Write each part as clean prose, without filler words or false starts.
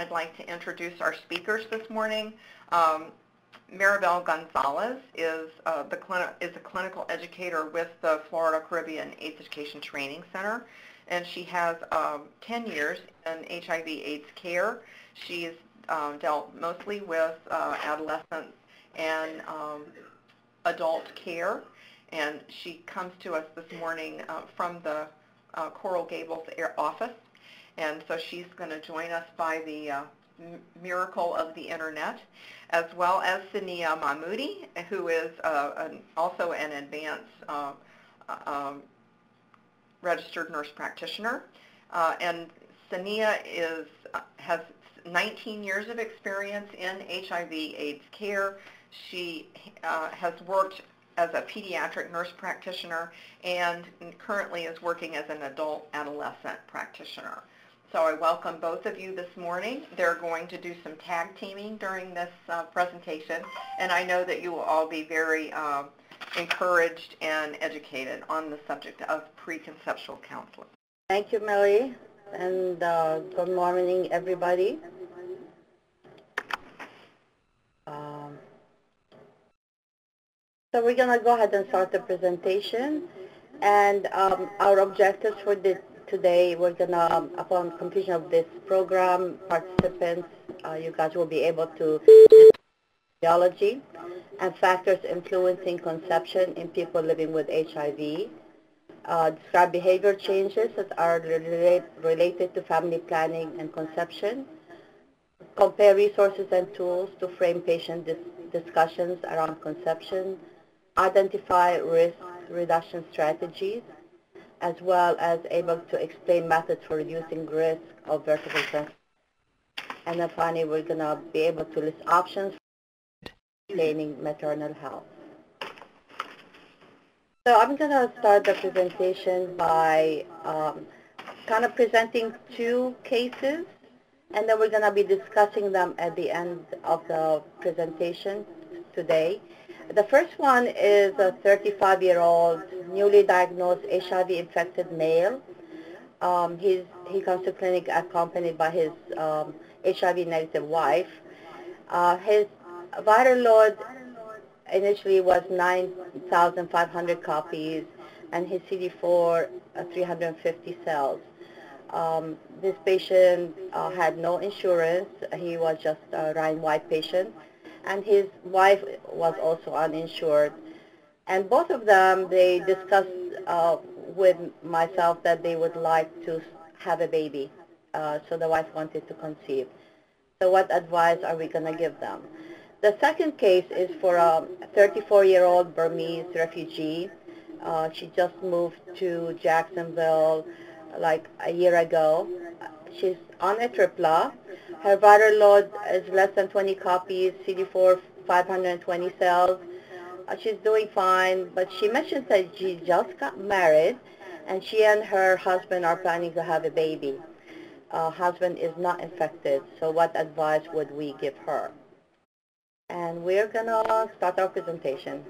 I'd like to introduce our speakers this morning. Maribel Gonzalez is a clinical educator with the Florida Caribbean AIDS Education Training Center, and she has 10 years in HIV/AIDS care. She's dealt mostly with adolescents and adult care, and she comes to us this morning from the Coral Gables office, and so she's going to join us by the miracle of the internet, as well as Saniyyah Mahmoudi, who is also an advanced registered nurse practitioner. And Saniyyah has 19 years of experience in HIV/AIDS care. She has worked as a pediatric nurse practitioner and currently is working as an adult-adolescent practitioner. So I welcome both of you this morning. They're going to do some tag teaming during this presentation, and I know that you will all be very encouraged and educated on the subject of preconceptual counseling. Thank you, Mary, and good morning, everybody. So we're going to go ahead and start the presentation, and our objectives for today, we're going to, upon completion of this program, participants, you guys will be able to discuss biology and factors influencing conception in people living with HIV, describe behavior changes that are related to family planning and conception, compare resources and tools to frame patient discussions around conception, identify risk reduction strategies, as well as able to explain methods for reducing risk of vertical transmission. And then finally, we're going to be able to list options for maintaining maternal health. So I'm going to start the presentation by kind of presenting two cases, and then we're going to be discussing them at the end of the presentation today. The first one is a 35-year-old newly diagnosed HIV-infected male. He comes to clinic accompanied by his HIV-negative wife. His viral load initially was 9,500 copies, and his CD4 350 cells. This patient had no insurance. He was just a Ryan White patient, and his wife was also uninsured. And both of them, they discussed with myself that they would like to have a baby. So the wife wanted to conceive. So what advice are we going to give them? The second case is for a 34-year-old Burmese refugee. She just moved to Jacksonville like a year ago. She's on a tripla. Her viral load is less than 20 copies, CD4 520 cells. She's doing fine, but she mentions that she just got married, and she and her husband are planning to have a baby. Husband is not infected, so what advice would we give her? And we're going to start our presentation.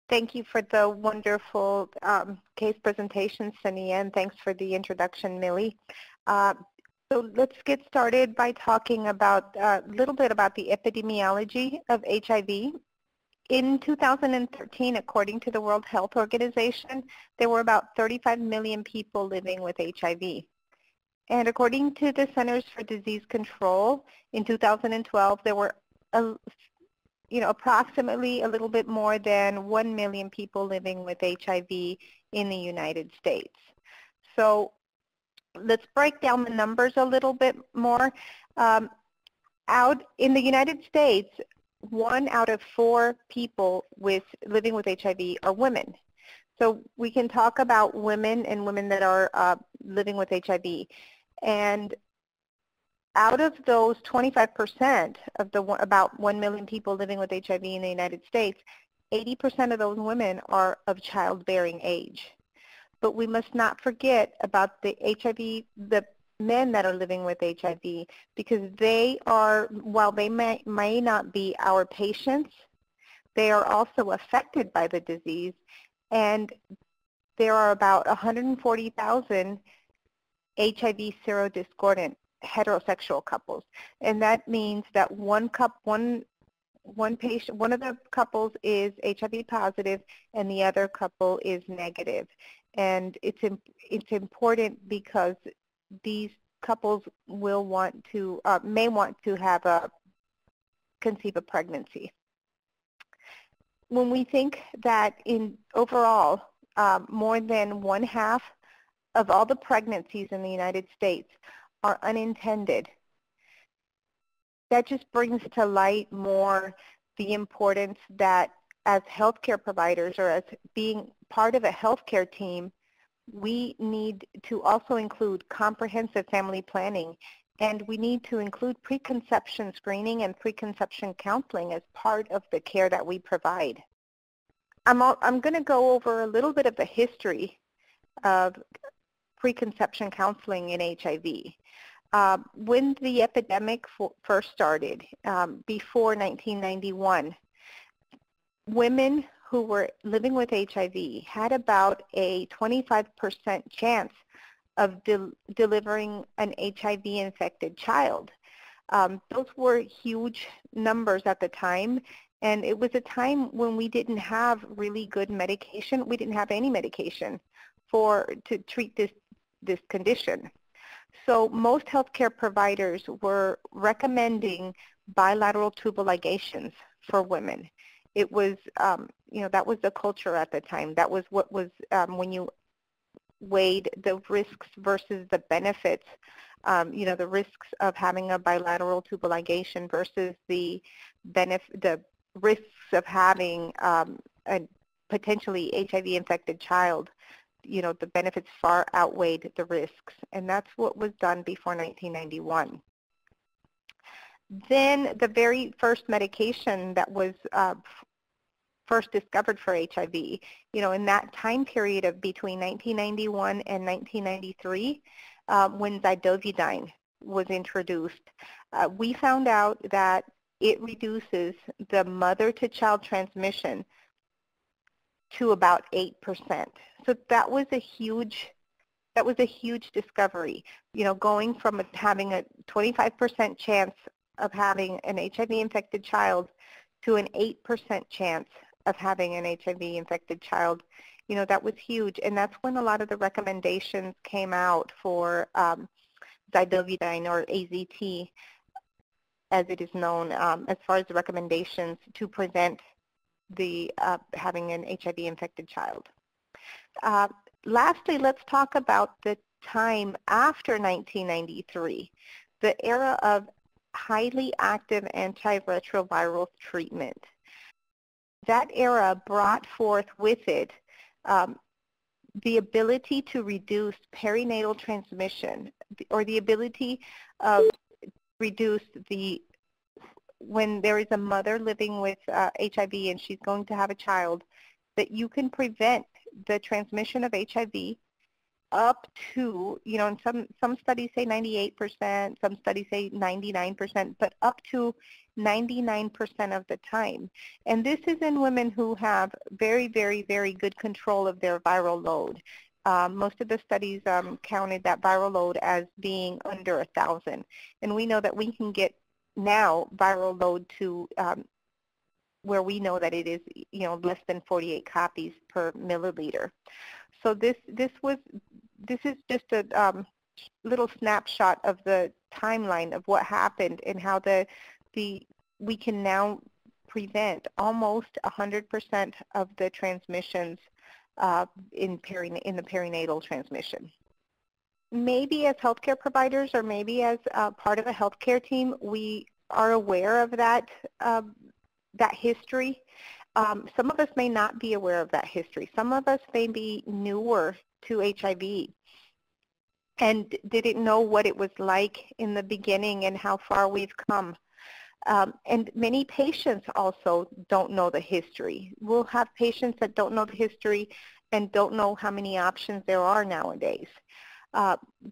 Thank you for the wonderful case presentation, Saniyyah, and thanks for the introduction, Millie. So let's get started by talking about a little bit about the epidemiology of HIV. In 2013, according to the World Health Organization, there were about 35 million people living with HIV. And according to the Centers for Disease Control, in 2012, there were approximately a little bit more than 1 million people living with HIV in the United States. So let's break down the numbers a little bit more. Out in the United States, 1 out of 4 people living with HIV are women. So we can talk about women and women that are living with HIV. And out of those 25% of the about 1 million people living with HIV in the United States, 80% of those women are of childbearing age. But we must not forget about the men that are living with HIV, because they are, while they may not be our patients, they are also affected by the disease, and there are about 140,000 HIV serodiscordant, heterosexual couples, and that means that one patient, one of the couples is HIV positive and the other couple is negative. And it's important because these couples will want to, may want to have conceive a pregnancy. When we think that in overall, more than 1/2 of all the pregnancies in the United States are unintended, that just brings to light more the importance that as healthcare providers or as being part of a healthcare team, we need to also include comprehensive family planning, and we need to include preconception screening and preconception counseling as part of the care that we provide. I'm going to go over a little bit of the history of preconception counseling in HIV. When the epidemic first started, before 1991, women who were living with HIV had about a 25% chance of delivering an HIV-infected child. Those were huge numbers at the time, and it was a time when we didn't have really good medication. We didn't have any medication to treat this condition. So most healthcare providers were recommending bilateral tubal ligations for women. It was, that was the culture at the time. That was what was, when you weighed the risks versus the benefits, the risks of having a bilateral tubal ligation versus the risks of having a potentially HIV-infected child. The benefits far outweighed the risks, and that's what was done before 1991. Then the very first medication that was first discovered for HIV, in that time period of between 1991 and 1993, when zidovudine was introduced, we found out that it reduces the mother-to-child transmission to about 8%. So that was a huge discovery. Going from having a 25% chance of having an HIV-infected child to an 8% chance of having an HIV-infected child, that was huge. And that's when a lot of the recommendations came out for zidovudine, or AZT, as it is known, as far as the recommendations to prevent the having an HIV-infected child. Lastly, let's talk about the time after 1993, the era of highly active antiretroviral treatment. That era brought forth with it the ability to reduce perinatal transmission, or the ability of reduce when there is a mother living with HIV and she's going to have a child, that you can prevent the transmission of HIV up to, some studies say 98%, some studies say 99%, but up to 99% of the time. And this is in women who have very, very, very good control of their viral load. Most of the studies counted that viral load as being under 1,000. And we know that we can get now viral load to where we know that it is, less than 48 copies per milliliter. So this is just a little snapshot of the timeline of what happened and how we can now prevent almost 100% of the transmissions in the perinatal transmission. Maybe as healthcare providers, or maybe as part of a healthcare team, we are aware of that history. Some of us may not be aware of that history. Some of us may be newer to HIV and didn't know what it was like in the beginning and how far we've come. And many patients also don't know the history. We'll have patients that don't know the history and don't know how many options there are nowadays.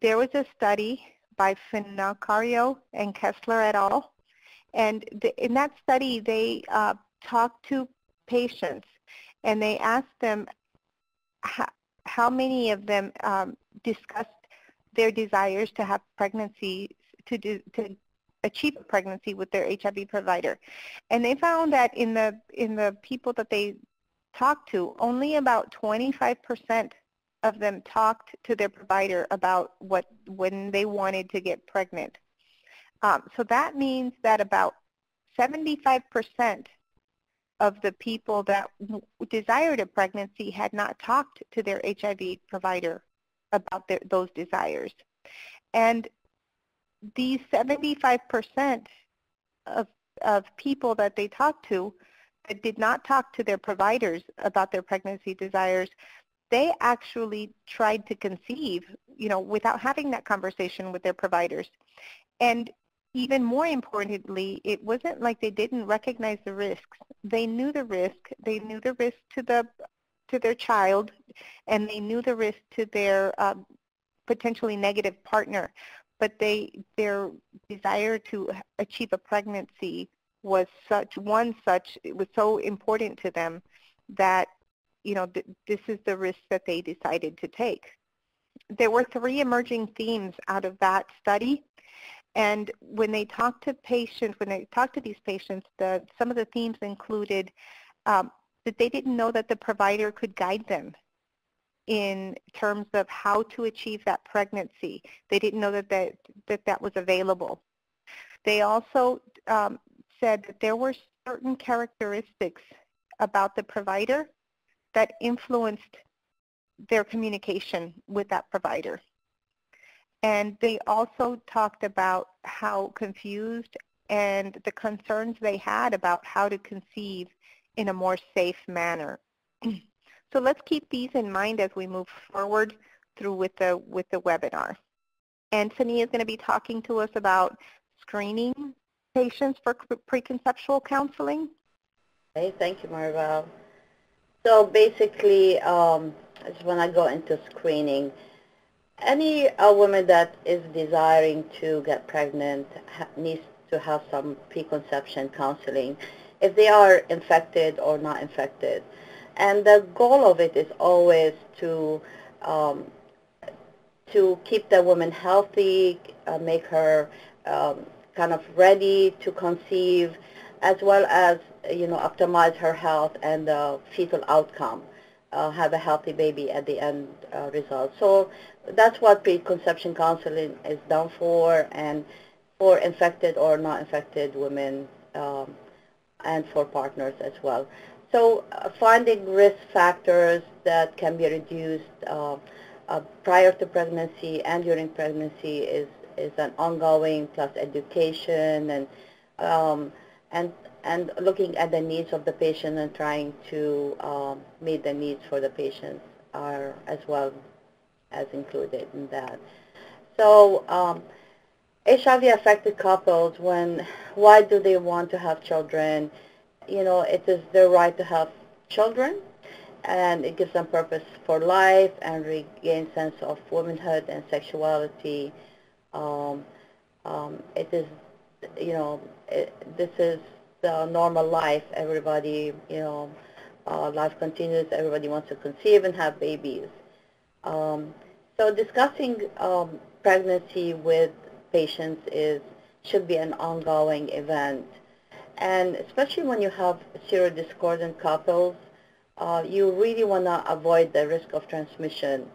There was a study by Finocchiaro and Kessler et al. And in that study, they talked to patients and they asked them how many of them discussed their desires to have pregnancies to achieve a pregnancy with their HIV provider. And they found that in the people that they talked to, only about 25% of them talked to their provider about when they wanted to get pregnant. So that means that about 75% of the people that desired a pregnancy had not talked to their HIV provider about those desires. And these 75% of people that they talked to that did not talk to their providers about their pregnancy desires, they actually tried to conceive, without having that conversation with their providers. And even more importantly, it wasn't like they didn't recognize the risks. They knew the risk. They knew the risk to their child, and they knew the risk to their potentially negative partner. But their desire to achieve a pregnancy was it was so important to them that, this is the risk that they decided to take. There were 3 emerging themes out of that study. And when they talked to these patients, some of the themes included that they didn't know that the provider could guide them in terms of how to achieve that pregnancy. They didn't know that was available. They also said that there were certain characteristics about the provider that influenced their communication with that provider. And they also talked about how confused and the concerns they had about how to conceive in a more safe manner. So let's keep these in mind as we move forward through with the webinar. And Saniyyah is going to be talking to us about screening patients for preconceptual counseling. Okay, thank you, Maribel. So basically, when I go into screening, any woman that is desiring to get pregnant needs to have some preconception counseling if they are infected or not infected. And the goal of it is always to keep the woman healthy, make her kind of ready to conceive, as well as optimize her health and the fetal outcome, have a healthy baby at the end result. So that's what preconception counseling is done for, and for infected or not infected women, and for partners as well. So finding risk factors that can be reduced prior to pregnancy and during pregnancy is an ongoing, plus education and looking at the needs of the patient and trying to meet the needs for the patients are as well as included in that. So HIV-affected couples, why do they want to have children? It is their right to have children, and it gives them purpose for life and regain sense of womanhood and sexuality. It is, this is the normal life. Everybody, life continues. Everybody wants to conceive and have babies. So discussing pregnancy with patients should be an ongoing event. And especially when you have serodiscordant couples, you really want to avoid the risk of transmission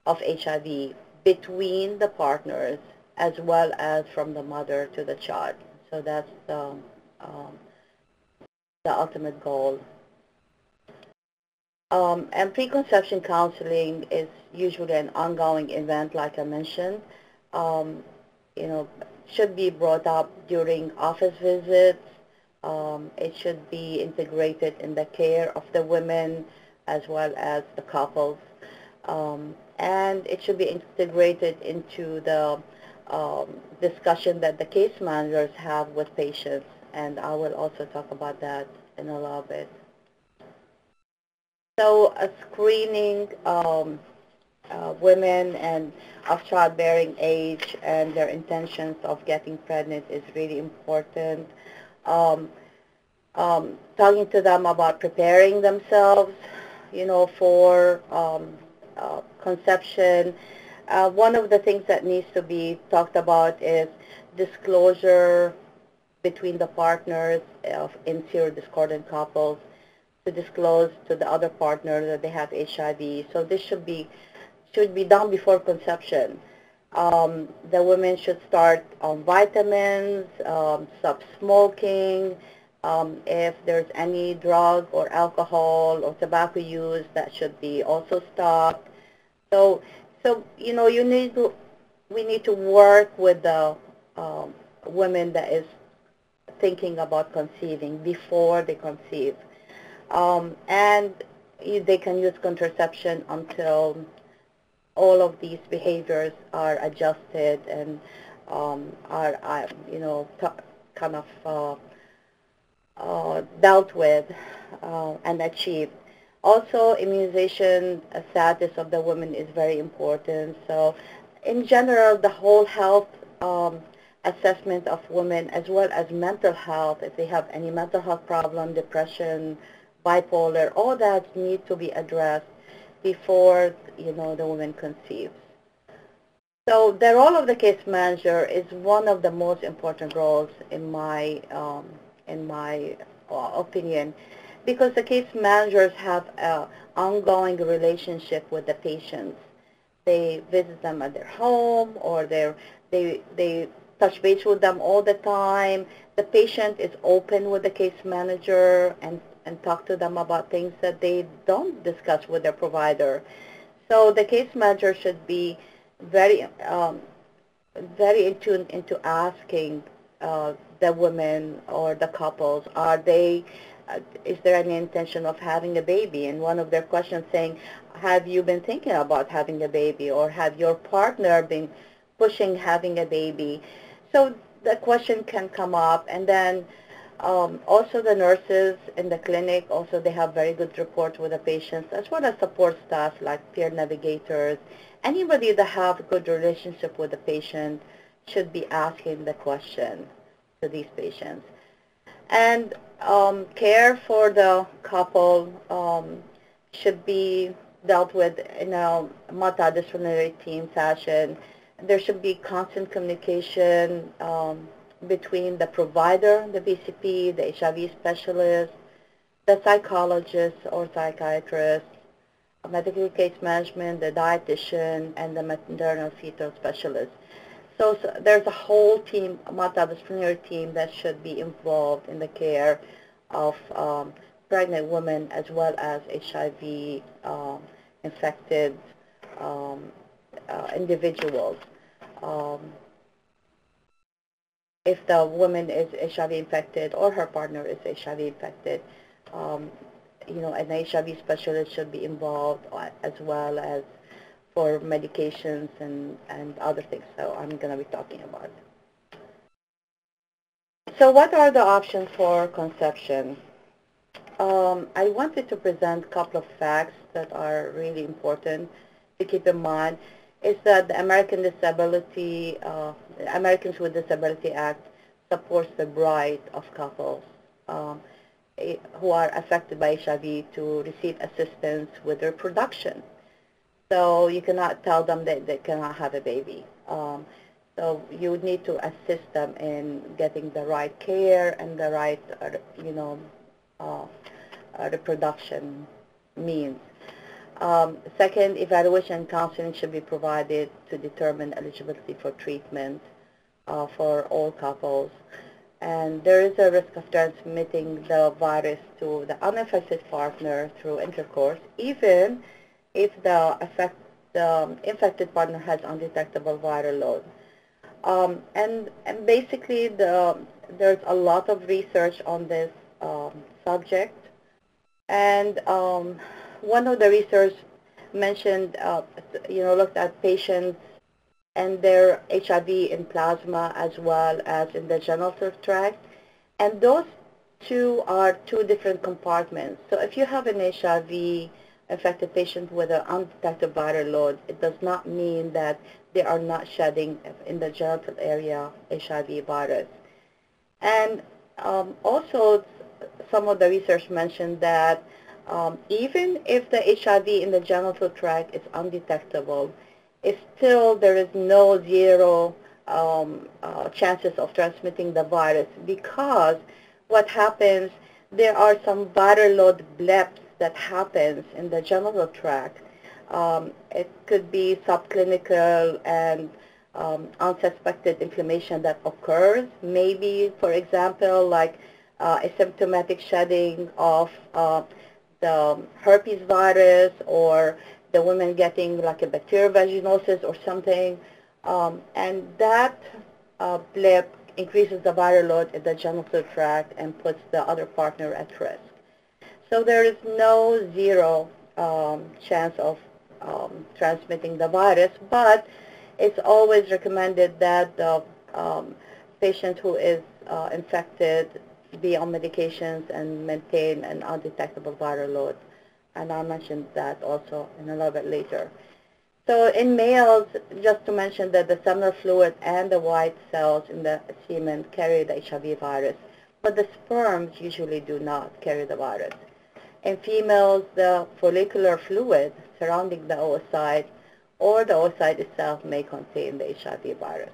of HIV between the partners as well as from the mother to the child. So that's the ultimate goal. And preconception counseling is usually an ongoing event, like I mentioned. Should be brought up during office visits. It should be integrated in the care of the women as well as the couples. And it should be integrated into the discussion that the case managers have with patients. And I will also talk about that in a little bit. So screening women and of childbearing age and their intentions of getting pregnant is really important. Talking to them about preparing themselves, for conception. One of the things that needs to be talked about is disclosure between the partners in serodiscordant couples to disclose to the other partner that they have HIV. So this should be done before conception. The women should start on vitamins, stop smoking. If there's any drug or alcohol or tobacco use, that should be also stopped. So you know, we need to work with the women that is thinking about conceiving before they conceive. And they can use contraception until all of these behaviors are adjusted and are you know, kind of dealt with and achieved. Also, immunization status of the woman is very important. So in general, the whole health assessment of women, as well as mental health, if they have any mental health problem, depression, bipolar, all that need to be addressed before, you know, the woman conceives. So the role of the case manager is one of the most important roles in my opinion, because the case managers have an ongoing relationship with the patients. They visit them at their home, or they touch base with them all the time. The patient is open with the case manager and talk to them about things that they don't discuss with their provider. So the case manager should be very in tune into asking the women or the couples, is there any intention of having a baby? And one of their questions saying, have you been thinking about having a baby, or have your partner been pushing having a baby? So the question can come up. And then also the nurses in the clinic, also they have very good reports with the patients, as well as support staff like peer navigators. Anybody that have a good relationship with the patient should be asking the question to these patients. And care for the couple should be dealt with in a multidisciplinary team fashion. There should be constant communication between the provider, the PCP, the HIV specialist, the psychologist or psychiatrist, medical case management, the dietitian, and the maternal fetal specialist. So there's a whole team, a multidisciplinary team that should be involved in the care of pregnant women as well as HIV infected individuals. If the woman is HIV infected or her partner is HIV infected, you know, an HIV specialist should be involved, as well as for medications and other things. So I'm going to be talking about. So what are the options for conception? I wanted to present a couple of facts that are really important to keep in mind. Is that the Americans with Disability Act supports the right of couples who are affected by HIV to receive assistance with their reproduction. So you cannot tell them that they cannot have a baby. So you would need to assist them in getting the right care and the right, you know, reproduction means. Second, evaluation and counseling should be provided to determine eligibility for treatment for all couples. And there is a risk of transmitting the virus to the unaffected partner through intercourse, even if the infected partner has undetectable viral load. And basically, there's a lot of research on this subject. And one of the research mentioned, you know, looked at patients and their HIV in plasma as well as in the genital tract. And those two are two different compartments. So if you have an HIV-affected patient with an undetected viral load, it does not mean that they are not shedding in the genital area HIV virus. And also, some of the research mentioned that even if the HIV in the genital tract is undetectable, still there is no zero chances of transmitting the virus, because what happens, there are some viral load blips that happens in the genital tract. It could be subclinical and unsuspected inflammation that occurs. Maybe, for example, like asymptomatic shedding of the herpes virus, or the woman getting like a bacterial vaginosis or something. And that blip increases the viral load in the genital tract and puts the other partner at risk. So there is no zero chance of transmitting the virus, but it's always recommended that the patient who is infected be on medications and maintain an undetectable viral load. And I'll mention that also in a little bit later. So in males, just to mention that the seminal fluid and the white cells in the semen carry the HIV virus, but the sperms usually do not carry the virus. In females, the follicular fluid surrounding the oocyte or the oocyte itself may contain the HIV virus.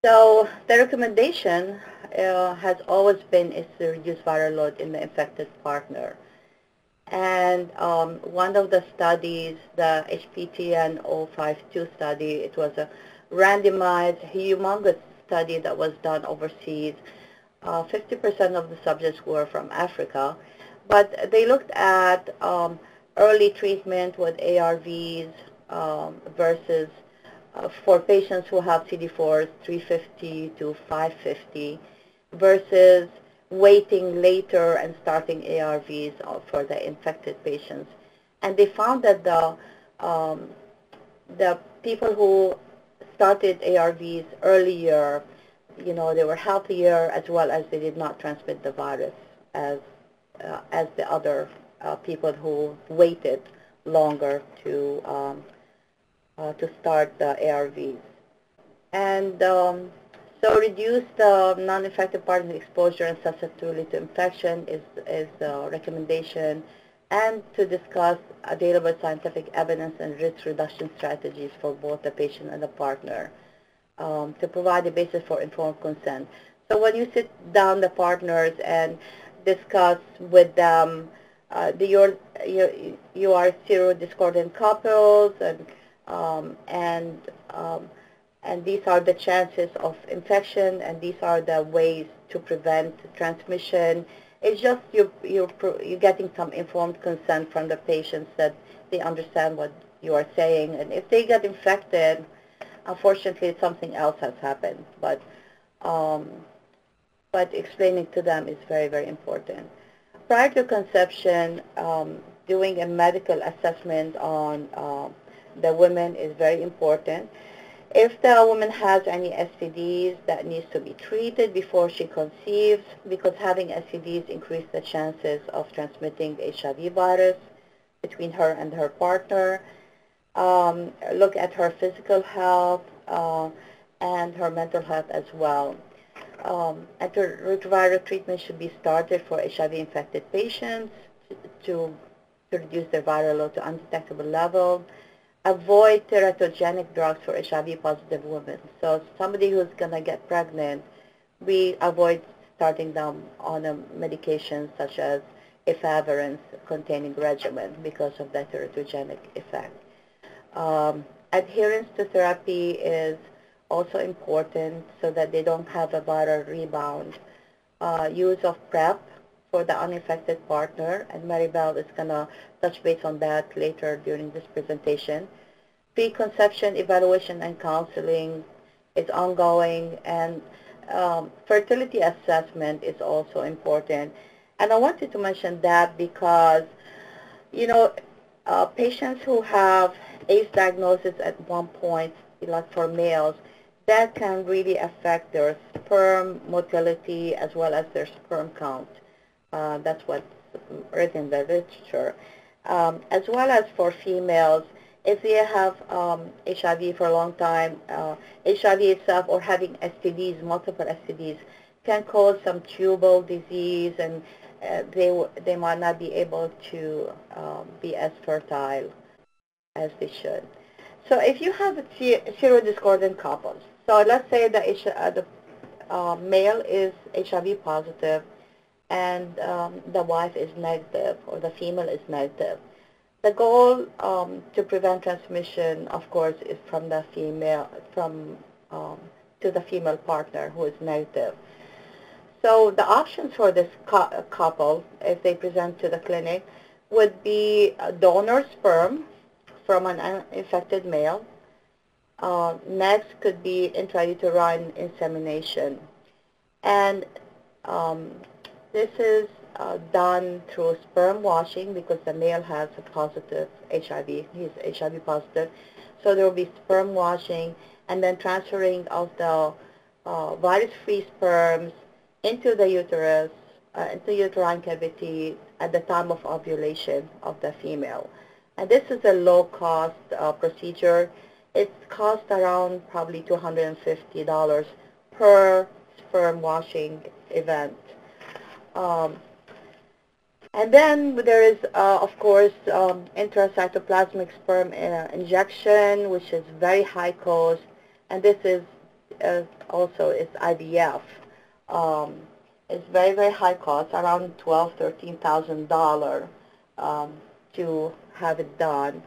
So the recommendation has always been is to reduce viral load in the infected partner. And one of the studies, the HPTN-052 study, it was a randomized, humongous study that was done overseas. 50% of the subjects were from Africa, but they looked at early treatment with ARVs versus for patients who have CD4s 350 to 550 versus waiting later and starting ARVs for the infected patients. And they found that the people who started ARVs earlier, you know, they were healthier, as well as they did not transmit the virus as the other people who waited longer to start the ARVs. And so reduce the non-infected partner exposure and susceptibility to infection is the recommendation, and to discuss available scientific evidence and risk reduction strategies for both the patient and the partner to provide a basis for informed consent. So when you sit down the partners and discuss with them, you are serodiscordant couples, and these are the chances of infection, and these are the ways to prevent transmission. It's just you're getting some informed consent from the patients that they understand what you are saying. And if they get infected, unfortunately, something else has happened. But explaining to them is very, very important. Prior to conception, doing a medical assessment on the women is very important. If the woman has any STDs, that needs to be treated before she conceives, because having STDs increase the chances of transmitting the HIV virus between her and her partner. Look at her physical health and her mental health as well. Antiretroviral treatment should be started for HIV-infected patients to reduce their viral load to undetectable level. Avoid teratogenic drugs for HIV-positive women. So somebody who's going to get pregnant, we avoid starting them on a medication such as efavirenz-containing regimen because of that teratogenic effect. Adherence to therapy is also important so that they don't have a viral rebound. Use of PrEP for the uninfected partner, and Maribel is going to touch base on that later during this presentation. Preconception evaluation and counseling is ongoing, and fertility assessment is also important. And I wanted to mention that because, you know, patients who have AIDS diagnosis at one point, like for males, that can really affect their sperm motility as well as their sperm count. That's what's written in the literature. As well as for females, if they have HIV for a long time, HIV itself or having STDs, multiple STDs, can cause some tubal disease, and they might not be able to be as fertile as they should. So if you have serodiscordant couples, So let's say the male is HIV positive and the wife is negative or the female is negative. The goal to prevent transmission, of course, is from the female, to the female partner who is negative. So the options for this couple, if they present to the clinic, would be donor sperm from an uninfected male. Next could be intrauterine insemination. And this is done through sperm washing because the male has a positive HIV. He's HIV positive. So there will be sperm washing and then transferring of the virus-free sperms into the uterus, into uterine cavity at the time of ovulation of the female. And this is a low-cost procedure. It costs around probably $250 per sperm washing event. And then there is, of course, intracytoplasmic sperm injection, which is very high cost, and this is also is IVF. It's very, very high cost, around $12,000, $13,000 to have it done.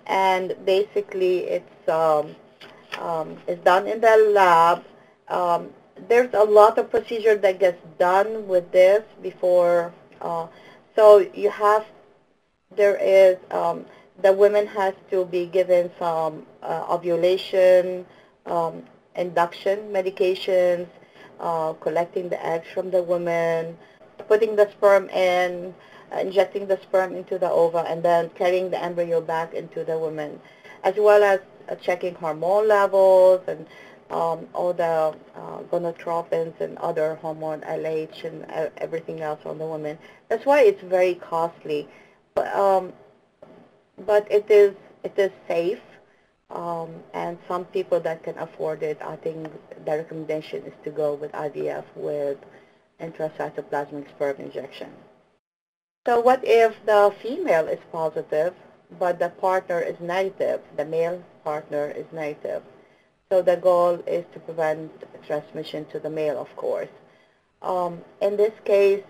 And basically, it's done in the lab. There's a lot of procedure that gets done with this before. So you have, there is, the woman has to be given some ovulation, induction medications, collecting the eggs from the woman, putting the sperm in, injecting the sperm into the ova, and then carrying the embryo back into the woman, as well as checking hormone levels and all the gonadotropins and other hormone, LH, and everything else on the woman. That's why it's very costly, but it is safe, and some people that can afford it, I think the recommendation is to go with IVF with intracytoplasmic sperm injection. So what if the female is positive, but the partner is negative, the male partner is negative? So the goal is to prevent transmission to the male, of course. In this case,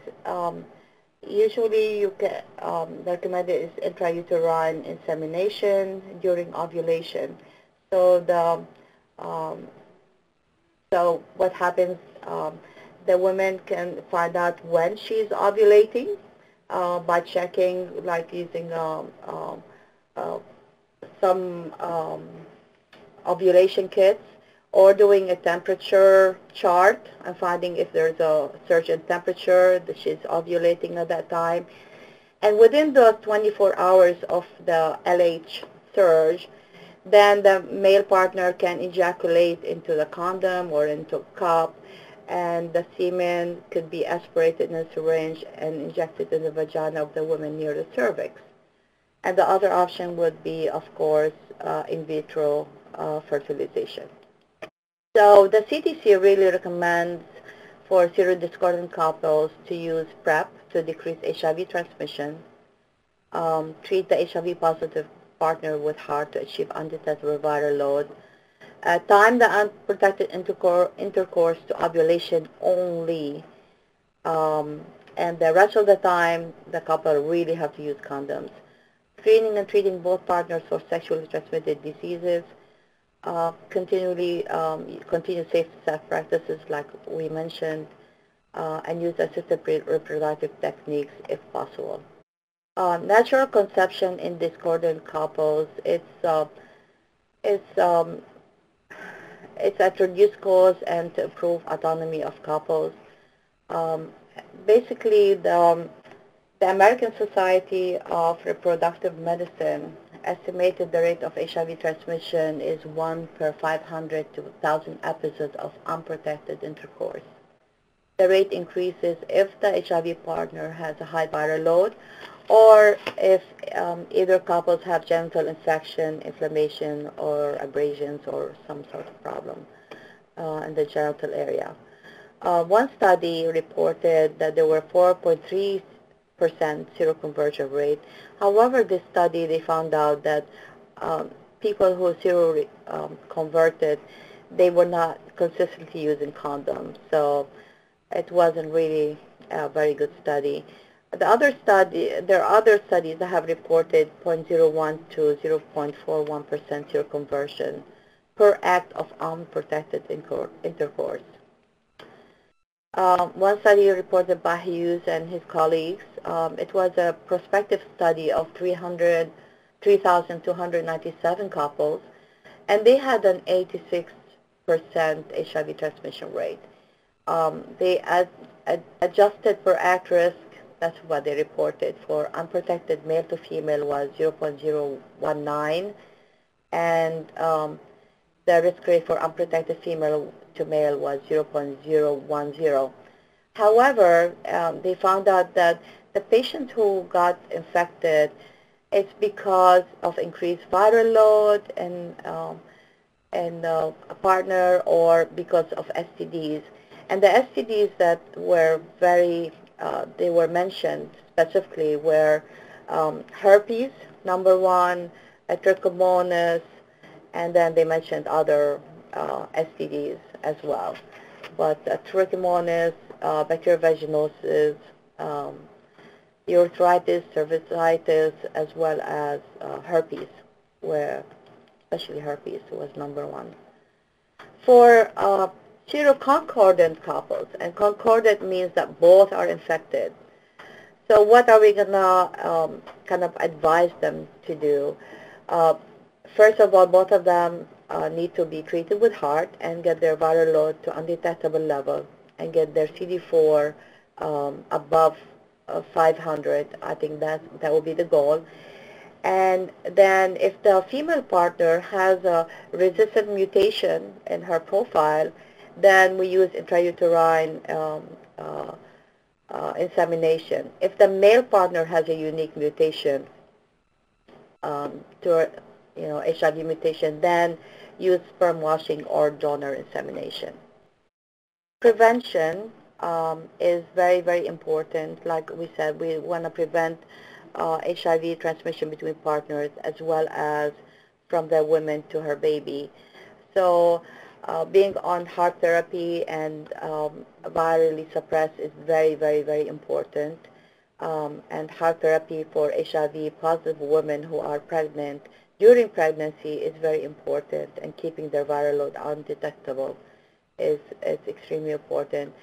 usually you can, recommended is intrauterine insemination during ovulation. So so what happens, the woman can find out when she's ovulating by checking, like using some ovulation kits, or doing a temperature chart and finding if there's a surge in temperature that she's ovulating at that time. And within the 24 hours of the LH surge, then the male partner can ejaculate into the condom or into a cup, and the semen could be aspirated in a syringe and injected in the vagina of the woman near the cervix. And the other option would be, of course, in vitro fertilization. So the CDC really recommends for serodiscordant couples to use PrEP to decrease HIV transmission, treat the HIV positive partner with HAART to achieve undetectable viral load, time the unprotected intercourse to ovulation only, and the rest of the time the couple really have to use condoms. Screening and treating both partners for sexually transmitted diseases, continue safe sex practices like we mentioned, and use assisted reproductive techniques if possible. Natural conception in discordant couples, it's at reduced cost and to improve autonomy of couples. Basically, the American Society of Reproductive Medicine estimated the rate of HIV transmission is 1 per 500 to 1,000 episodes of unprotected intercourse. The rate increases if the HIV partner has a high viral load, or if either couples have genital infection, inflammation, or abrasions, or some sort of problem in the genital area. One study reported that there were 4.3% seroconversion rate. However, this study, they found out that people who seroconverted, they were not consistently using condoms. So it wasn't really a very good study. There are other studies that have reported 0.01 to 0.41% seroconversion per act of unprotected intercourse. One study reported by Hughes and his colleagues, it was a prospective study of 3,297 couples, and they had an 86% HIV transmission rate. They adjusted per act risk, that's what they reported. For unprotected male to female was 0.019, and the risk rate for unprotected female to male was 0.010. However, they found out that the patients who got infected, it's because of increased viral load and a partner, or because of STDs. And the STDs that were they were mentioned specifically were herpes, number one, trichomonas, and then they mentioned other STDs as well. But trichomonas, bacterial vaginosis, urethritis, cervicitis, as well as herpes, especially herpes was number one. For seroconcordant couples, and concordant means that both are infected. So what are we gonna kind of advise them to do? First of all, both of them need to be treated with HAART and get their viral load to undetectable level and get their CD4 above 500. I think that will be the goal. And then if the female partner has a resistant mutation in her profile, then we use intrauterine insemination. If the male partner has a unique mutation, HIV mutation, then use sperm washing or donor insemination. Prevention is very, very important. Like we said, we want to prevent HIV transmission between partners as well as from the woman to her baby. So being on HAART therapy and virally suppressed is very, very, very important. And HAART therapy for HIV positive women who are pregnant during pregnancy is very important, and keeping their viral load undetectable is extremely important.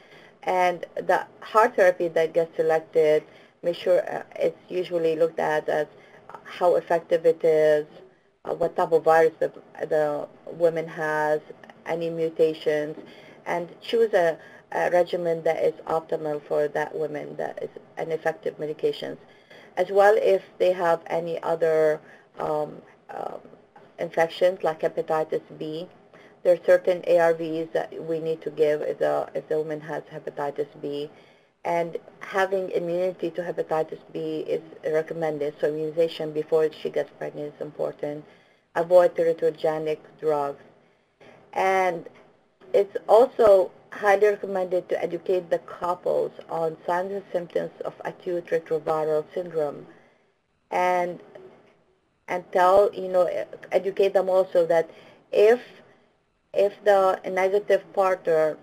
And the HAART therapy that gets selected, make sure it's usually looked at as how effective it is, what type of virus the woman has, any mutations, and choose a regimen that is optimal for that woman, that is an effective medications. As well, if they have any other infections like hepatitis B, there are certain ARVs that we need to give if the woman has hepatitis B. And having immunity to hepatitis B is recommended, so immunization before she gets pregnant is important. Avoid teratogenic drugs. And it's also highly recommended to educate the couples on signs and symptoms of acute retroviral syndrome, and educate them also that if the negative partner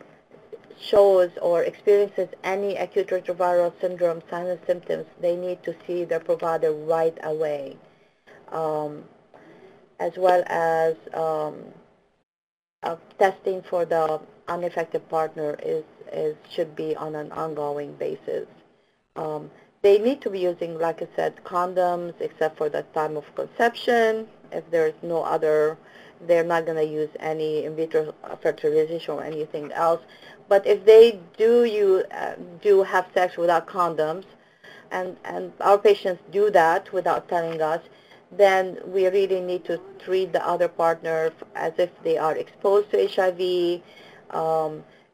shows or experiences any acute retroviral syndrome signs and symptoms, they need to see their provider right away, as well as testing for the unaffected partner should be on an ongoing basis. They need to be using, like I said, condoms except for the time of conception. If there's no other, they're not going to use any in vitro fertilization or anything else. But if they do have sex without condoms, and our patients do that without telling us, then we really need to treat the other partner as if they are exposed to HIV,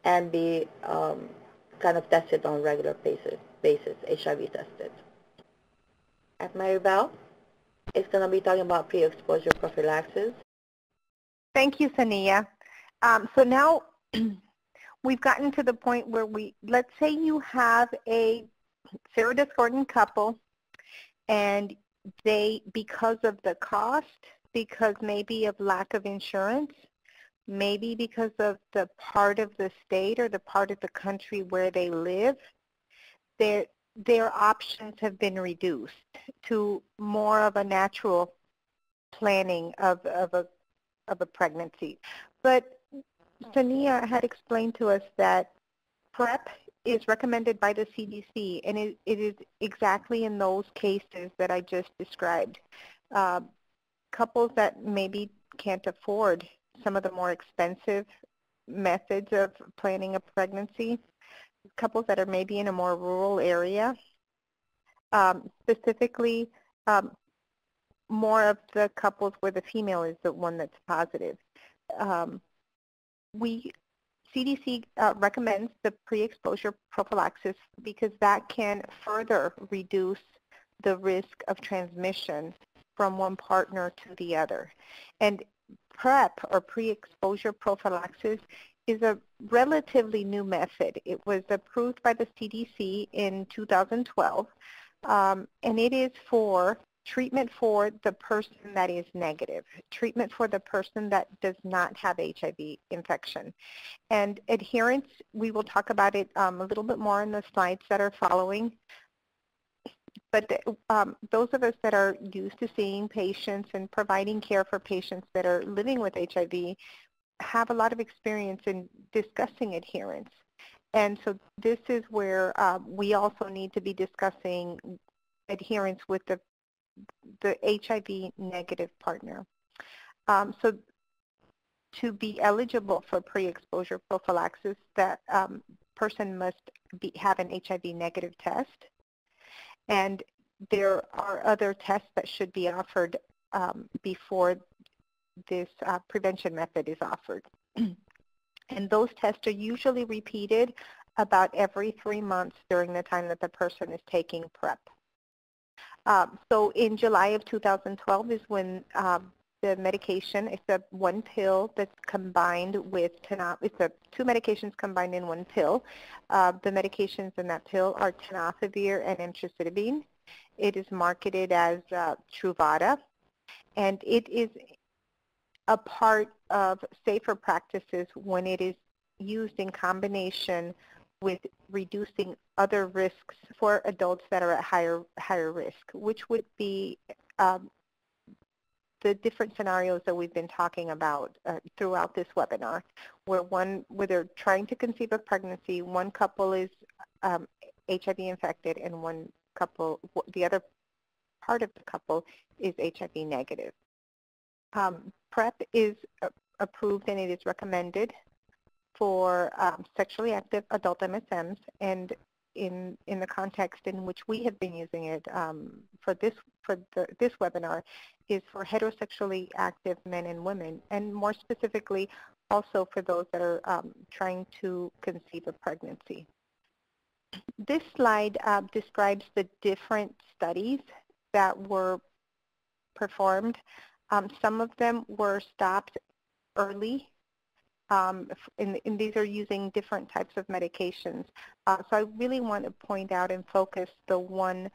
and be kind of tested on a regular basis, HIV tested. At Maribel, it's going to be talking about pre-exposure prophylaxis. Thank you, Saniyyah. So now we've gotten to the point where let's say you have a serodiscordant couple, and they, because of the cost, because maybe of lack of insurance, maybe because of the part of the state or the part of the country where they live, their options have been reduced to more of a natural planning of a pregnancy. But Saniyyah had explained to us that PrEP is recommended by the CDC, and it is exactly in those cases that I just described. Couples that maybe can't afford some of the more expensive methods of planning a pregnancy, couples that are maybe in a more rural area, specifically more of the couples where the female is the one that's positive. CDC recommends the pre-exposure prophylaxis because that can further reduce the risk of transmission from one partner to the other. And PrEP, or pre-exposure prophylaxis, is a relatively new method. It was approved by the CDC in 2012, and it is for treatment for the person that is negative, treatment for the person that does not have HIV infection. And adherence, we will talk about it a little bit more in the slides that are following. But those of us that are used to seeing patients and providing care for patients that are living with HIV have a lot of experience in discussing adherence. And so this is where we also need to be discussing adherence with the HIV negative partner. So to be eligible for pre-exposure prophylaxis, that person must have an HIV negative test. And there are other tests that should be offered before this prevention method is offered. And those tests are usually repeated about every 3 months during the time that the person is taking PrEP. So in July of 2012 is when the medication, it's a one pill that's combined with it's two medications combined in one pill. The medications in that pill are tenofovir and emtricitabine. It is marketed as Truvada, and it is a part of safer practices when it is used in combination with reducing other risks for adults that are at higher risk, which would be the different scenarios that we've been talking about throughout this webinar, where they're trying to conceive a pregnancy, one couple is HIV infected, and one couple, the other part of the couple is HIV negative. PrEP is approved and it is recommended for sexually active adult MSMs, and in the context in which we have been using it for this webinar is for heterosexually active men and women, and more specifically also for those that are trying to conceive a pregnancy. This slide describes the different studies that were performed. Some of them were stopped early, and these are using different types of medications. So I really want to point out and focus the one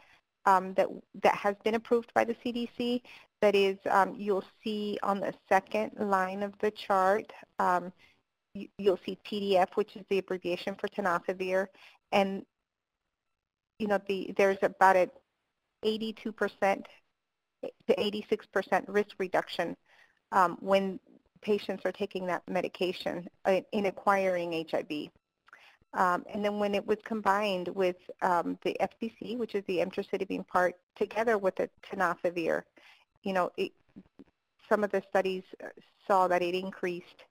that has been approved by the CDC. That is, you'll see on the second line of the chart, you'll see TDF, which is the abbreviation for tenofovir, and there's about an 82% to 86% risk reduction when patients are taking that medication in acquiring HIV. And then when it was combined with the FCC, which is the emtricitabine part, together with the tenofovir, some of the studies saw that it increased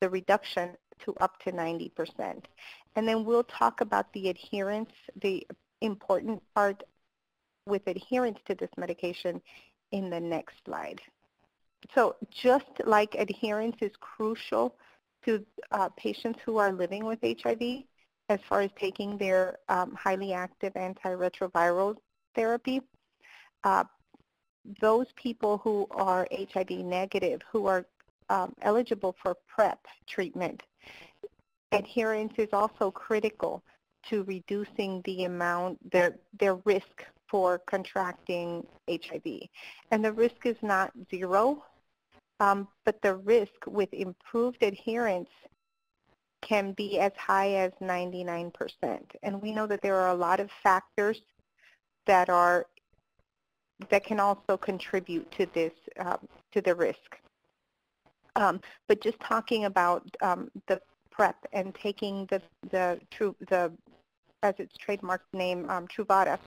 the reduction to up to 90%. And then we'll talk about the adherence, the important part with adherence to this medication in the next slide. So just like adherence is crucial to patients who are living with HIV as far as taking their highly active antiretroviral therapy, those people who are HIV negative, who are eligible for PrEP treatment, adherence is also critical to reducing the amount, their risk for contracting HIV. And the risk is not zero, but the risk with improved adherence can be as high as 99%. And we know that there are a lot of factors that can also contribute to this, to the risk. But just talking about the PrEP and taking the as its trademark name, Truvada,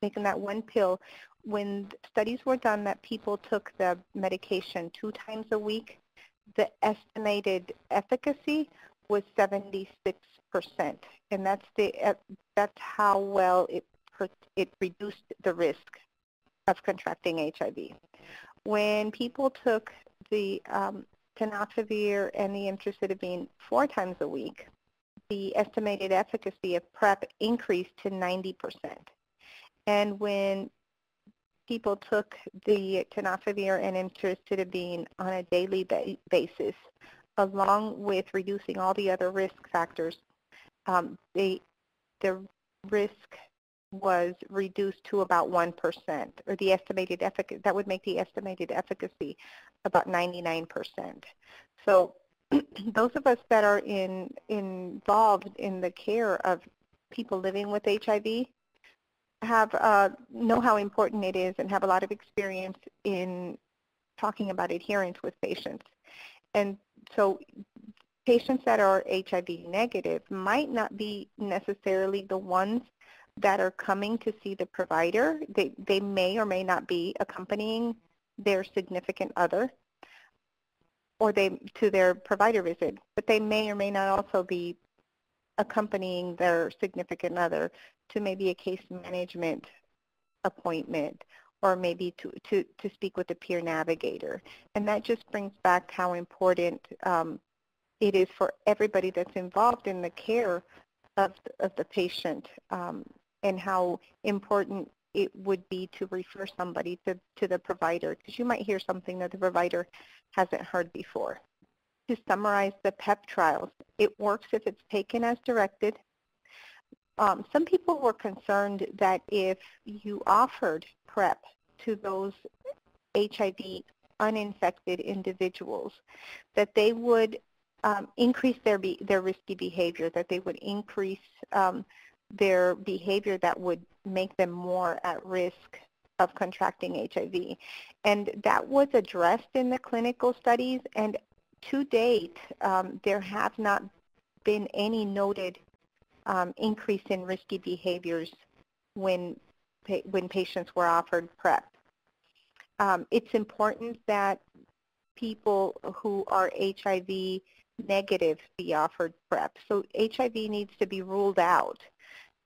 taking that one pill, when studies were done that people took the medication 2 times a week, the estimated efficacy was 76%, and that's how well it reduced the risk of contracting HIV. When people took the tenofovir and the emtricitabine 4 times a week, the estimated efficacy of PrEP increased to 90%. And when people took the tenofovir and emtricitabine on a daily basis, along with reducing all the other risk factors, the risk was reduced to about 1%, or the estimated efficacy, that would make the estimated efficacy about 99%. So those of us that are involved in the care of people living with HIV have know how important it is and have a lot of experience in talking about adherence with patients. And so patients that are HIV negative might not be necessarily the ones that are coming to see the provider. They may or may not be accompanying their significant other or to their provider visit, but they may or may not also be accompanying their significant other to maybe a case management appointment, or maybe to speak with a peer navigator. And that just brings back how important it is for everybody that's involved in the care of the patient, and how important it would be to refer somebody to the provider, because you might hear something that the provider hasn't heard before. To summarize the PEP trials, it works if it's taken as directed. Some people were concerned that if you offered PrEP to those HIV uninfected individuals, that they would increase their risky behavior, that they would increase their behavior that would make them more at risk of contracting HIV. And that was addressed in the clinical studies, and to date, there have not been any noted increase in risky behaviors when patients were offered PrEP. It's important that people who are HIV negative be offered PrEP. So HIV needs to be ruled out.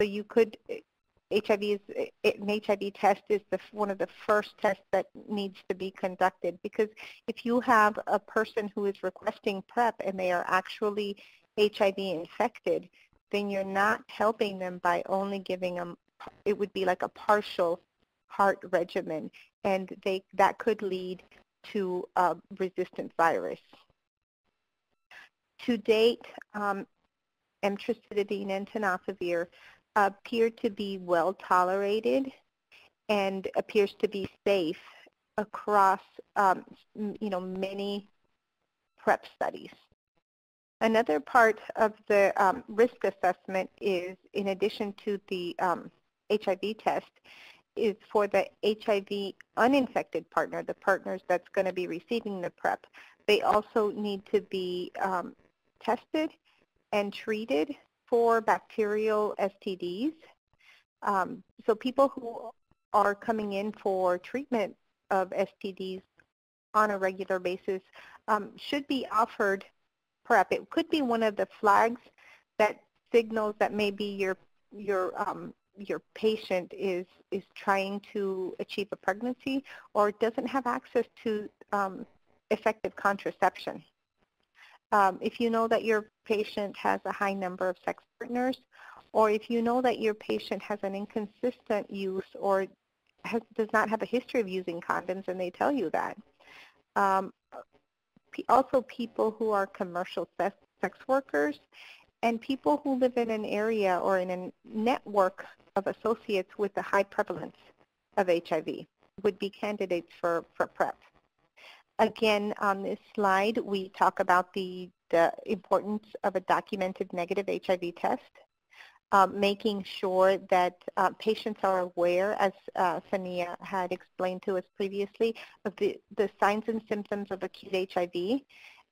So you could, an HIV test is one of the first tests that needs to be conducted, because if you have a person who is requesting PrEP and they are actually HIV infected, then you're not helping them by only giving them, it would be like a partial HAART regimen, and that could lead to a resistant virus. To date, emtricitabine and tenofovir appear to be well tolerated and appears to be safe across many PrEP studies. Another part of the risk assessment is, in addition to the HIV test, is for the HIV uninfected partner, the partners that's going to be receiving the PrEP. They also need to be tested and treated for bacterial STDs. So people who are coming in for treatment of STDs on a regular basis should be offered PrEP. It could be one of the flags that signals that maybe your patient is trying to achieve a pregnancy or doesn't have access to effective contraception. If you know that your patient has a high number of sex partners, or if you know that your patient has an inconsistent use or does not have a history of using condoms and they tell you that. Also people who are commercial sex workers and people who live in an area or in a network of associates with a high prevalence of HIV would be candidates for PrEP. Again, on this slide, we talk about the importance of a documented negative HIV test, making sure that patients are aware, as Saniyyah had explained to us previously, of the signs and symptoms of acute HIV.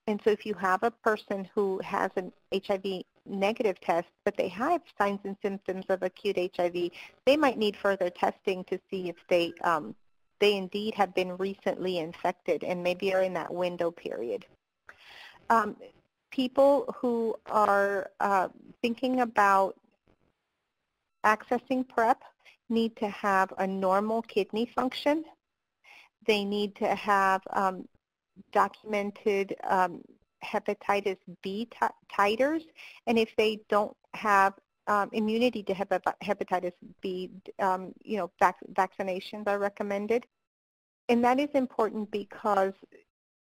And so if you have a person who has an HIV negative test, but they have signs and symptoms of acute HIV, they might need further testing to see if they indeed have been recently infected and maybe are in that window period. People who are thinking about accessing PrEP need to have a normal kidney function. They need to have documented hepatitis B titers, and if they don't have immunity to hepatitis B, vaccinations are recommended. And that is important because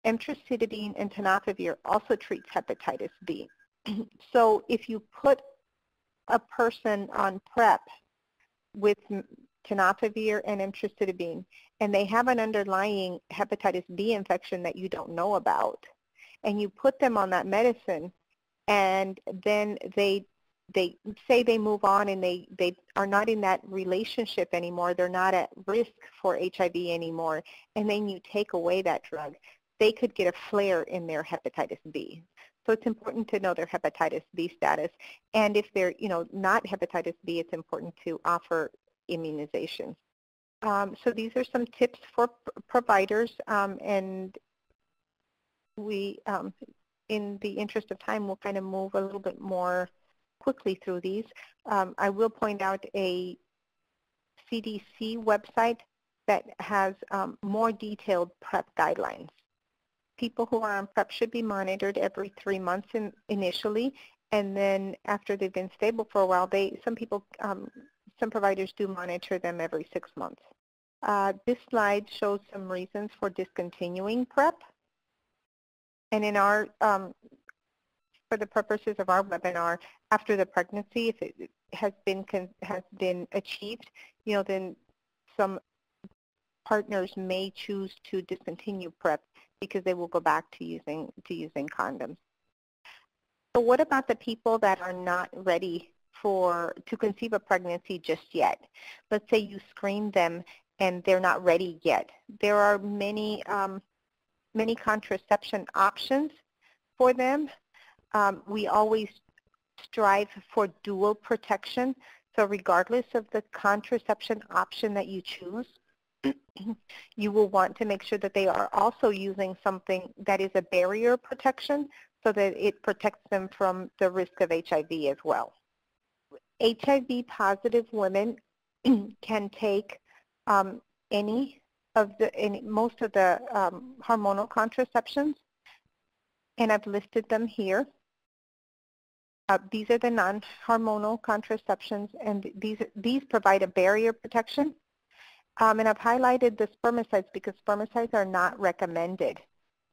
emtricitabine and tenofovir also treats hepatitis B. So if you put a person on PrEP with tenofovir and emtricitabine, and they have an underlying hepatitis B infection that you don't know about, and you put them on that medicine, and then they say they move on and they are not in that relationship anymore, they're not at risk for HIV anymore, and then you take away that drug, they could get a flare in their hepatitis B. So it's important to know their hepatitis B status. And if they're, not hepatitis B, it's important to offer immunization. So these are some tips for providers, and we, in the interest of time, we'll kind of move a little bit more quickly through these. I will point out a CDC website that has more detailed PrEP guidelines. People who are on PrEP should be monitored every 3 months initially, and then after they've been stable for a while, some providers do monitor them every 6 months. This slide shows some reasons for discontinuing PrEP. And in our, for the purposes of our webinar, after the pregnancy, if it has been achieved, then some partners may choose to discontinue PrEP because they will go back to using condoms. So what about the people that are not ready to conceive a pregnancy just yet? Let's say you screen them and they're not ready yet. There are many contraception options for them. We always strive for dual protection. So regardless of the contraception option that you choose, you will want to make sure that they are also using something that is a barrier protection so that it protects them from the risk of HIV as well. HIV positive women can take most of the hormonal contraceptions, and I've listed them here. These are the non-hormonal contraceptions, and these provide a barrier protection. And I've highlighted the spermicides because spermicides are not recommended.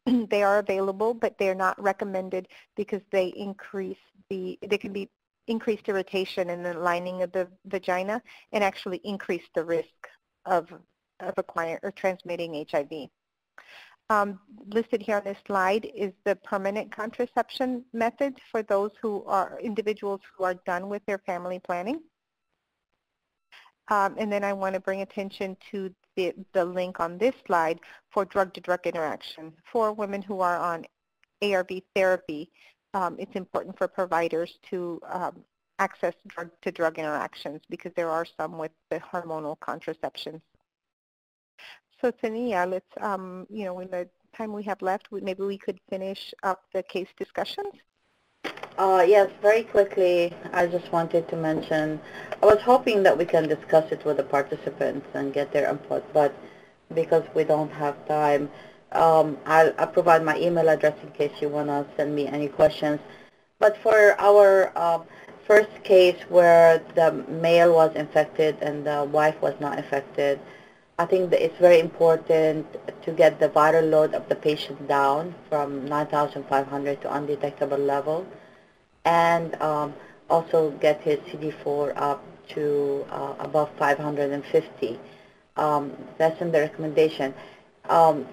They are available, but they're not recommended because they can be increased irritation in the lining of the vagina and actually increase the risk of acquiring or transmitting HIV. Listed here on this slide is the permanent contraception method for those individuals who are done with their family planning. And then I want to bring attention to the link on this slide for drug-to-drug interaction. For women who are on ARV therapy, it's important for providers to access drug-to-drug interactions because there are some with the hormonal contraception. So Saniyyah, let's, in the time we have left, maybe we could finish up the case discussions. Yes, very quickly, I just wanted to mention, I was hoping that we can discuss it with the participants and get their input, but because we don't have time, I'll provide my email address in case you want to send me any questions. But for our first case where the male was infected and the wife was not infected, I think that it's very important to get the viral load of the patient down from 9,500 to undetectable level, and also get his CD4 up to above 550. That's in the recommendation. Um,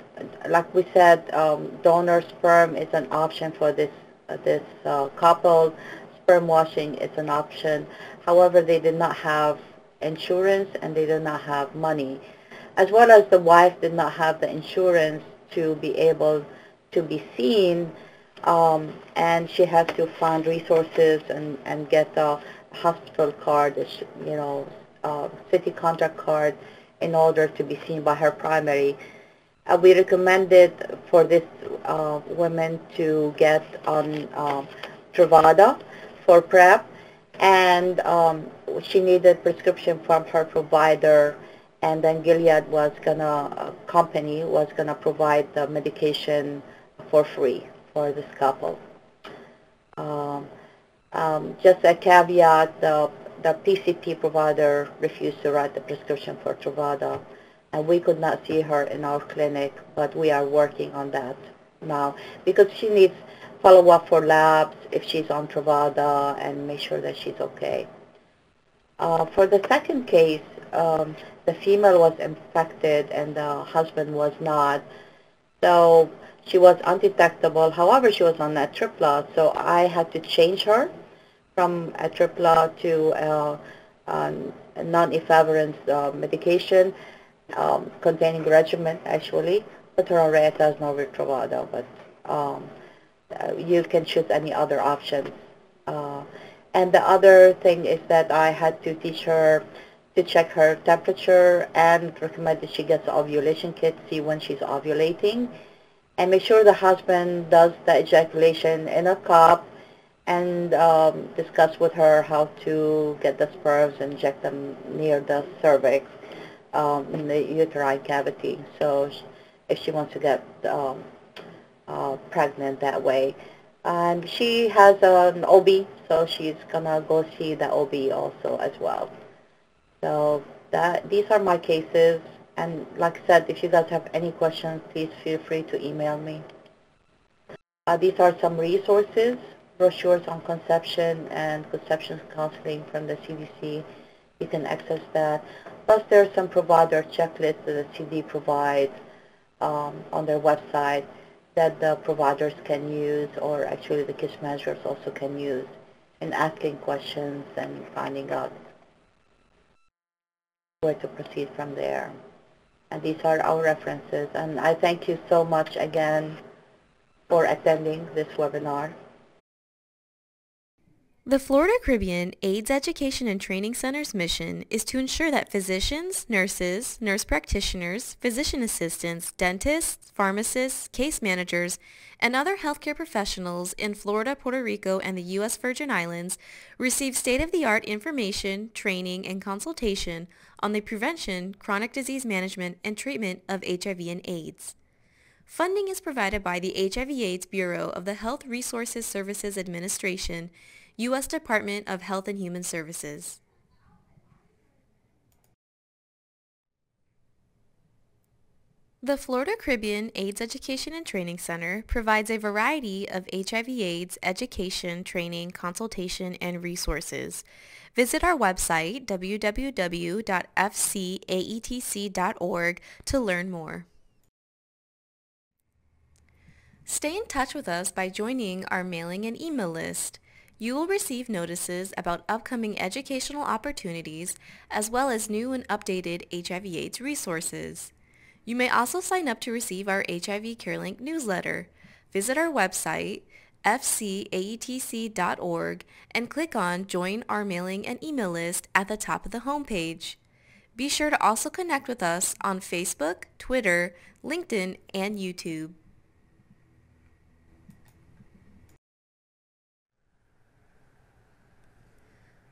like we said, donor sperm is an option for this couple. Sperm washing is an option. However, they did not have insurance and they did not have money, as well as the wife did not have the insurance to be able to be seen, and she has to find resources and get a hospital card, you know, city contract card in order to be seen by her primary. We recommended for this women to get on Truvada for PrEP, and she needed prescription from her provider, and then Gilead was gonna, company was gonna provide the medication for free for this couple. Um, just a caveat, the PCP provider refused to write the prescription for Truvada, and we could not see her in our clinic, but we are working on that now because she needs follow-up for labs if she's on Truvada and make sure that she's okay. For the second case, the female was infected and the husband was not. So she was undetectable. However, she was on Atripla, so I had to change her from Atripla to a non-efavirenz medication containing regimen, actually. But her Reta is not with Truvada, but you can choose any other options. And the other thing is that I had to teach her to check her temperature and recommend that she gets the ovulation kit, see when she's ovulating, and make sure the husband does the ejaculation in a cup, and discuss with her how to get the sperms and inject them near the cervix in the uterine cavity. So if she wants to get pregnant that way. And she has an OB, so she's gonna go see the OB also as well. So these are my cases, and like I said, if you guys have any questions, please feel free to email me. These are some resources, brochures on conception and conception counseling from the CDC. You can access that. Plus, there are some provider checklists that the CD provides on their website that the providers can use, or actually the case managers also can use in asking questions and finding out where to proceed from there. And these are our references. And I thank you so much again for attending this webinar. The Florida Caribbean AIDS Education and Training Center's mission is to ensure that physicians, nurses, nurse practitioners, physician assistants, dentists, pharmacists, case managers, and other healthcare professionals in Florida, Puerto Rico, and the U.S. Virgin Islands receive state-of-the-art information, training, and consultation on the prevention, chronic disease management, and treatment of HIV and AIDS. Funding is provided by the HIV/AIDS Bureau of the Health Resources Services Administration, U.S. Department of Health and Human Services. The Florida Caribbean AIDS Education and Training Center provides a variety of HIV/AIDS education, training, consultation, and resources. Visit our website, www.fcaetc.org, to learn more. Stay in touch with us by joining our mailing and email list. You will receive notices about upcoming educational opportunities as well as new and updated HIV/AIDS resources. You may also sign up to receive our HIV CareLink newsletter. Visit our website, fcaetc.org, and click on Join Our Mailing and Email List at the top of the homepage. Be sure to also connect with us on Facebook, Twitter, LinkedIn, and YouTube.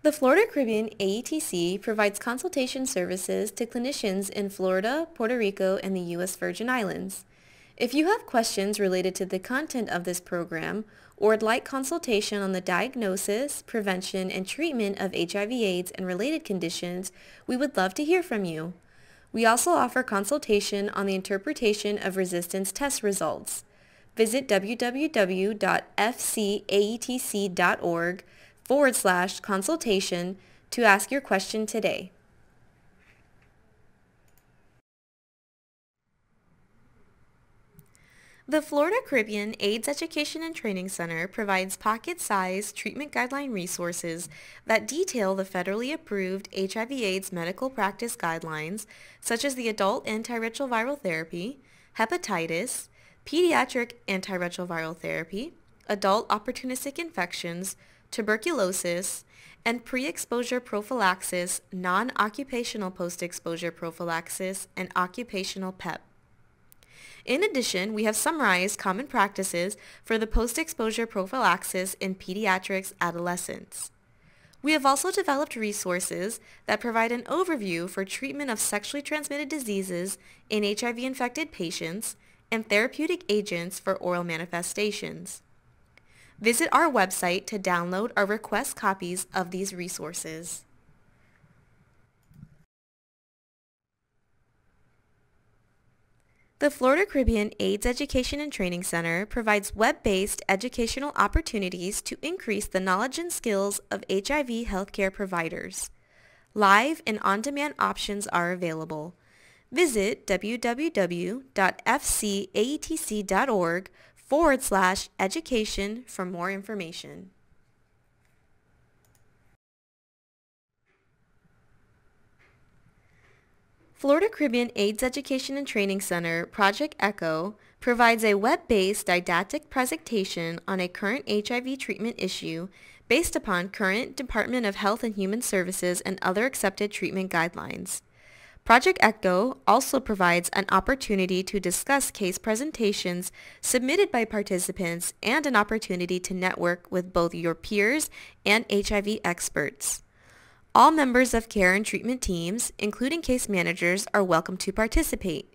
The Florida Caribbean AETC provides consultation services to clinicians in Florida, Puerto Rico, and the U.S. Virgin Islands. If you have questions related to the content of this program or would like consultation on the diagnosis, prevention, and treatment of HIV/AIDS and related conditions, we would love to hear from you. We also offer consultation on the interpretation of resistance test results. Visit www.fcaetc.org/consultation to ask your question today. The Florida Caribbean AIDS Education and Training Center provides pocket-sized treatment guideline resources that detail the federally approved HIV/AIDS medical practice guidelines, such as the adult antiretroviral therapy, hepatitis, pediatric antiretroviral therapy, adult opportunistic infections, tuberculosis, and pre-exposure prophylaxis, non-occupational post-exposure prophylaxis, and occupational PEP. In addition, we have summarized common practices for the post-exposure prophylaxis in pediatrics adolescents. We have also developed resources that provide an overview for treatment of sexually transmitted diseases in HIV-infected patients and therapeutic agents for oral manifestations. Visit our website to download or request copies of these resources. The Florida Caribbean AIDS Education and Training Center provides web-based educational opportunities to increase the knowledge and skills of HIV healthcare providers. Live and on-demand options are available. Visit www.fcaetc.org/education for more information. Florida Caribbean AIDS Education and Training Center, Project ECHO, provides a web-based didactic presentation on a current HIV treatment issue based upon current Department of Health and Human Services and other accepted treatment guidelines. Project ECHO also provides an opportunity to discuss case presentations submitted by participants and an opportunity to network with both your peers and HIV experts. All members of care and treatment teams, including case managers, are welcome to participate.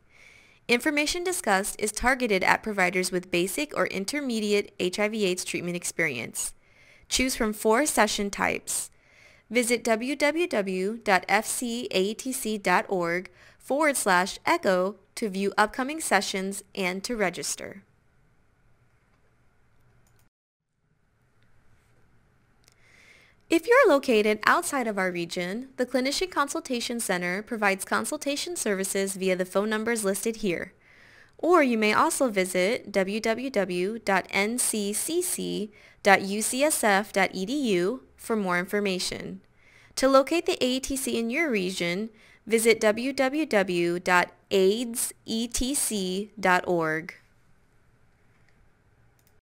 Information discussed is targeted at providers with basic or intermediate HIV/AIDS treatment experience. Choose from 4 session types. Visit www.fcaetc.org/ECHO to view upcoming sessions and to register. If you're located outside of our region, the Clinician Consultation Center provides consultation services via the phone numbers listed here. Or you may also visit www.nccc.ucsf.edu for more information. To locate the AETC in your region, visit www.aidsetc.org.